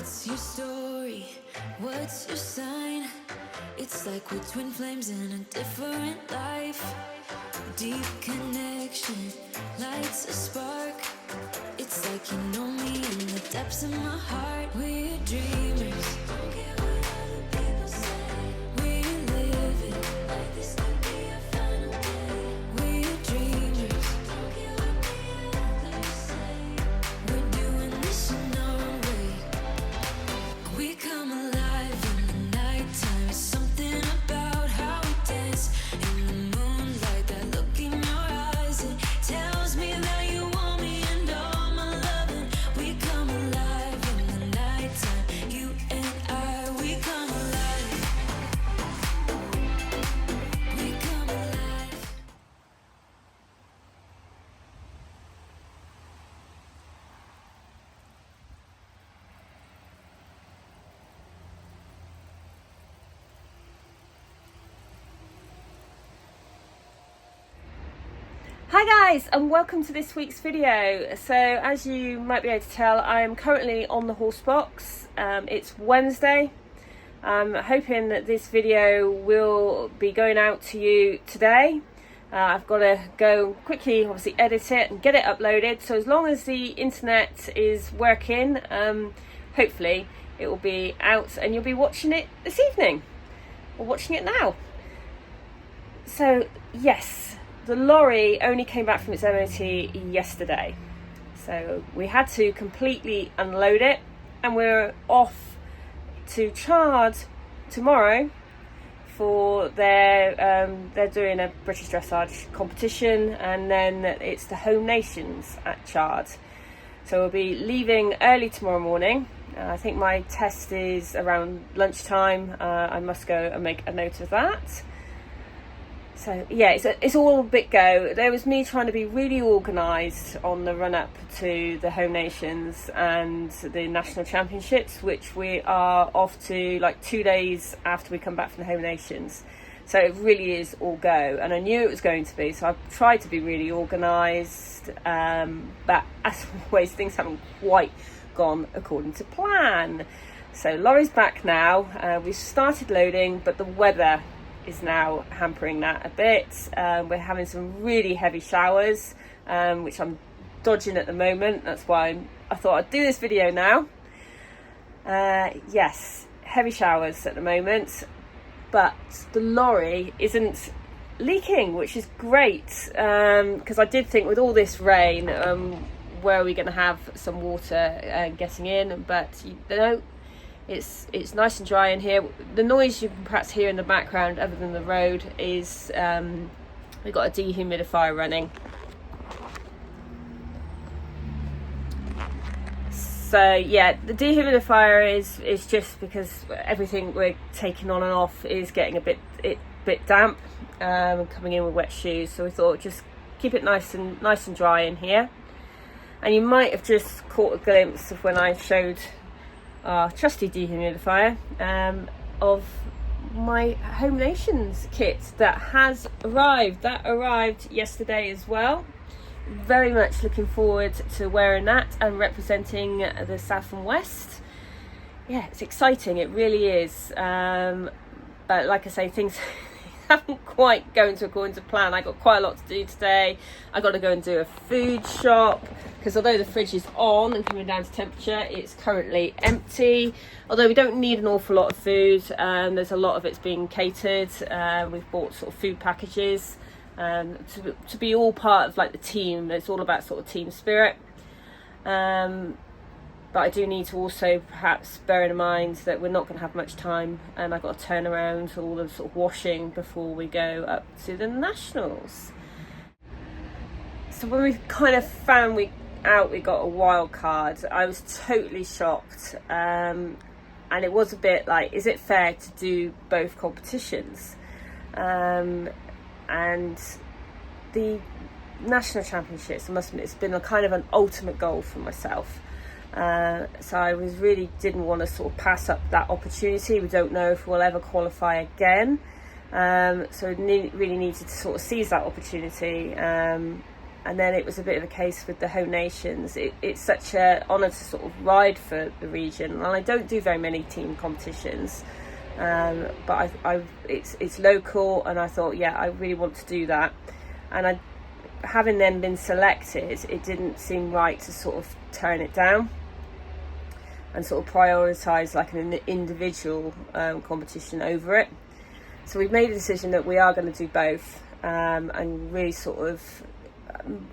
What's your story? What's your sign? It's like we're twin flames in a different life. Deep connection lights a spark. It's like you know me in the depths of my heart. We're dreamers. Don't care what other people say. We live it like this could be our final day. We're dreamers. Don't care what the others say. We're doing this in our own way. We come alive in the nighttime. It's something about how we dance in the moonlight. That look in your eyes, it tells me that you want me and all my loving. We come alive in the nighttime. You and I, we come alive. We come alive. Hi guys, and welcome to this week's video. So as you might be able to tell, I am currently on the horse box. It's Wednesday. I'm hoping that this video will be going out to you today. I've got to go quickly, obviously edit it and get it uploaded. So as long as the internet is working, hopefully it will be out and you'll be watching it this evening or watching it now. So yes, the lorry only came back from its MOT yesterday, so we had to completely unload it, and we're off to Chard tomorrow for they're doing a British dressage competition, and then it's the Home Nations at Chard. So we'll be leaving early tomorrow morning. I think my test is around lunchtime. I must go and make a note of that. So yeah, it's all a bit go. There was me trying to be really organised on the run up to the Home Nations and the National Championships, which we are off to like 2 days after we come back from the Home Nations. So it really is all go, and I knew it was going to be, so I've tried to be really organised, but as always things haven't quite gone according to plan. So Laurie's back now. We've started loading, but the weather is now hampering that a bit. We're having some really heavy showers, which I'm dodging at the moment. That's why I thought I'd do this video now. Yes, heavy showers at the moment, but the lorry isn't leaking, which is great, because I did think with all this rain, where are we going to have some water getting in, but you know, it's nice and dry in here. The noise you can perhaps hear in the background, other than the road, is we've got a dehumidifier running. So yeah, the dehumidifier is just because everything we're taking on and off is getting a bit damp, coming in with wet shoes. So we thought just keep it nice and dry in here. And you might have just caught a glimpse of when I showed our trusty dehumidifier of my Home Nations kit that has arrived. That arrived yesterday as well. Very much looking forward to wearing that and representing the South and West. Yeah, it's exciting, it really is. But like I say, things haven't quite going according to plan. I got quite a lot to do today. I got to go and do a food shop, because although the fridge is on and coming down to temperature, it's currently empty. Although we don't need an awful lot of food, there's a lot of it's being catered. We've bought sort of food packages to be all part of like the team. It's all about sort of team spirit. But I do need to also perhaps bear in mind that we're not going to have much time, and I've got to turn around all the sort of washing before we go up to the Nationals. So when we kind of found we got a wild card, I was totally shocked, and it was a bit like, is it fair to do both competitions? And the National Championships, I must admit, it's been a kind of an ultimate goal for myself. So I didn't want to sort of pass up that opportunity. We don't know if we'll ever qualify again, so really needed to sort of seize that opportunity. and then it was a bit of a case with the Home Nations. It's such an honour to sort of ride for the region, and I don't do very many team competitions, but it's local, and I thought, yeah, I really want to do that. And having then been selected, it didn't seem right to sort of turn it down and sort of prioritise like an individual competition over it. So we've made a decision that we are going to do both, and really sort of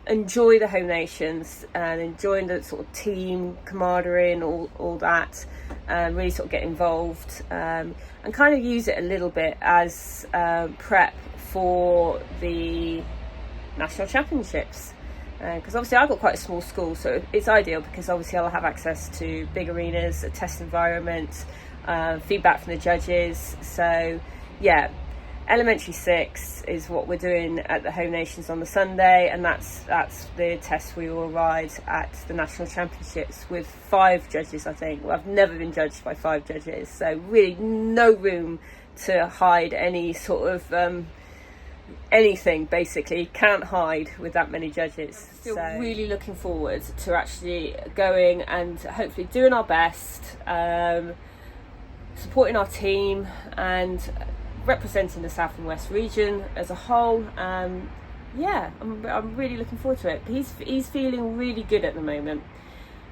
enjoy the Home Nations and enjoying the sort of team camaraderie and all that, really sort of get involved, and kind of use it a little bit as prep for the national championships, because obviously I've got quite a small school, so it's ideal because obviously I'll have access to big arenas, a test environment, feedback from the judges. So yeah, Elementary 6 is what we're doing at the Home Nations on the Sunday, and that's the test we will ride at the National Championships with 5 judges, I think. Well, I've never been judged by 5 judges, so really no room to hide any sort of anything, basically. Can't hide with that many judges. Still really looking forward to actually going and hopefully doing our best, supporting our team and representing the South and West region as a whole. Yeah, I'm really looking forward to it. He's feeling really good at the moment.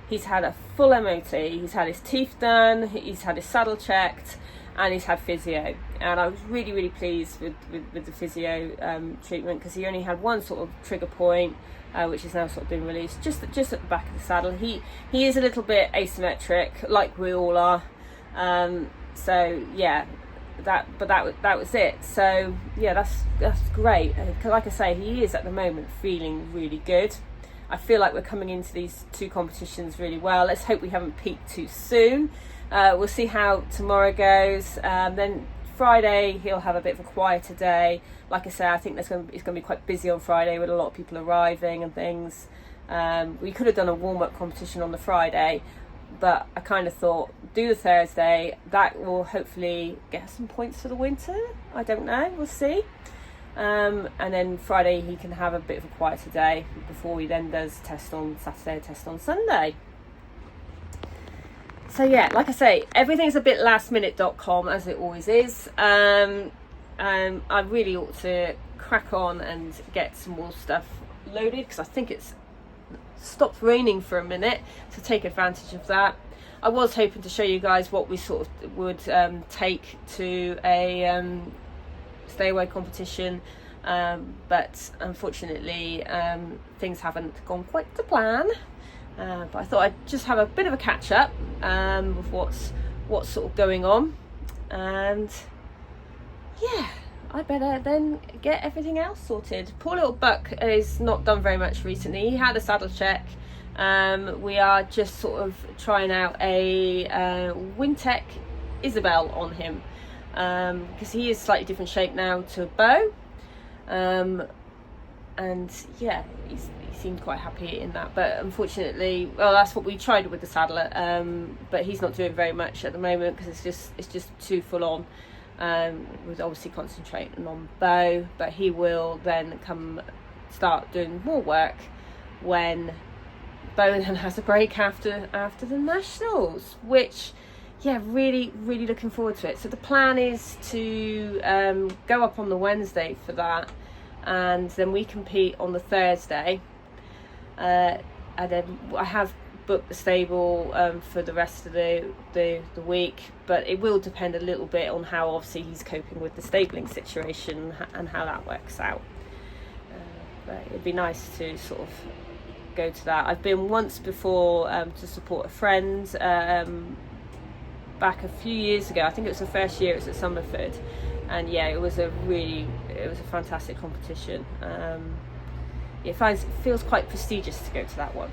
He's had a full MOT, he's had his teeth done, he's had his saddle checked, and he's had physio. And I was really pleased with the physio treatment, because he only had one sort of trigger point, which is now sort of been released just at the back of the saddle. He is a little bit asymmetric, like we all are. So yeah, that was it. So yeah, that's great. Like I say, he is at the moment feeling really good. I feel like we're coming into these 2 competitions really well. Let's hope we haven't peaked too soon. We'll see how tomorrow goes. Then Friday he'll have a bit of a quieter day. Like I say, I think it's going to be quite busy on Friday with a lot of people arriving and things. We could have done a warm-up competition on the Friday, but I kind of thought do the Thursday. That will hopefully get us some points for the winter. I don't know, we'll see. And then Friday he can have a bit of a quieter day before he then does test on Saturday, test on Sunday. So yeah, like I say, everything's a bit lastminute.com, as it always is. I really ought to crack on and get some more stuff loaded, because I think it's stopped raining for a minute, to take advantage of that. I was hoping to show you guys what we sort of would take to a stay away competition, but unfortunately things haven't gone quite to plan. But I thought I'd just have a bit of a catch up with what's sort of going on, and yeah, I better then get everything else sorted. Poor little Buck has not done very much recently. He had a saddle check. We are just sort of trying out a Wintec Isabel on him, because he is slightly different shape now to Bo, and yeah, he seemed quite happy in that. But unfortunately, well, that's what we tried with the saddler, but he's not doing very much at the moment, because it's just too full on. With obviously concentrating on Bo, but he will then start doing more work when Bo then has a break after the nationals, which yeah, really looking forward to it. So the plan is to go up on the Wednesday for that, and then we compete on the Thursday, and then I have booked the stable for the rest of the week, but it will depend a little bit on how obviously he's coping with the stabling situation and how that works out. But it'd be nice to sort of go to that. I've been once before to support a friend back a few years ago. I think it was the first year. It was at Somerford, and yeah, it was a fantastic competition. It feels quite prestigious to go to that one.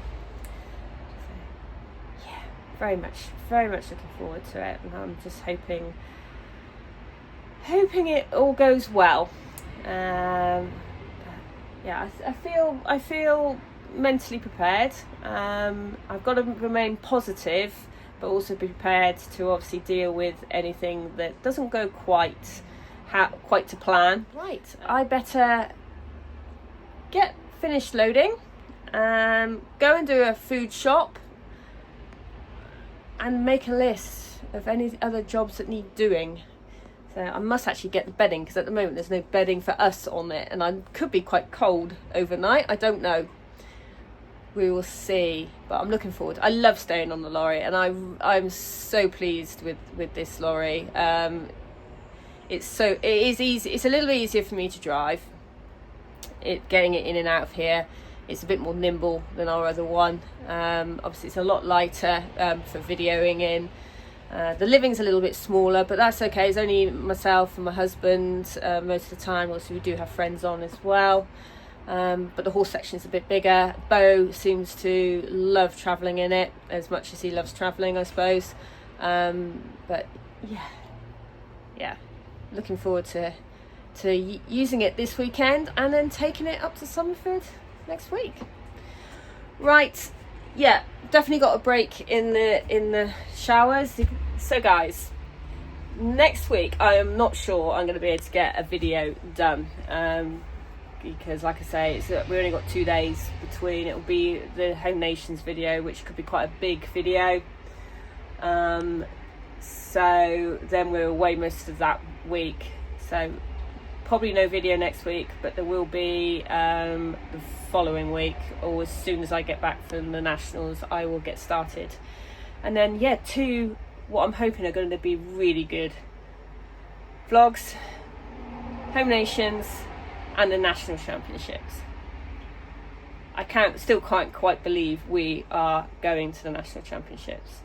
Very much looking forward to it, and I'm just hoping it all goes well. Yeah, I feel mentally prepared. I've got to remain positive, but also be prepared to obviously deal with anything that doesn't go quite to plan. Right, I better get finish loading, go and do a food shop and make a list of any other jobs that need doing. So I must actually get the bedding, because at the moment there's no bedding for us on it, and I could be quite cold overnight. I don't know. We will see, but I'm looking forward. I love staying on the lorry, and I'm so pleased with this lorry. It is easy. It's a little bit easier for me to drive. Getting it in and out of here. It's a bit more nimble than our other one. Obviously, it's a lot lighter for videoing in. The living's a little bit smaller, but that's okay. It's only myself and my husband most of the time. Also, we do have friends on as well. But the horse section's a bit bigger. Bo seems to love travelling in it as much as he loves travelling, I suppose. But yeah, looking forward to using it this weekend and then taking it up to Somerford next week. Right, yeah, definitely got a break in the showers. So guys, next week I am not sure I'm going to be able to get a video done, because like I say, we only got 2 days between. It'll be the Home Nations video, which could be quite a big video, so then we're away most of that week, so probably no video next week, but there will be the following week, or as soon as I get back from the Nationals I will get started. And then yeah, 2 what I'm hoping are going to be really good vlogs: Home Nations and the National Championships. I still can't quite believe we are going to the National Championships.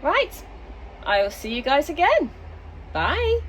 Right, I will see you guys again. Bye.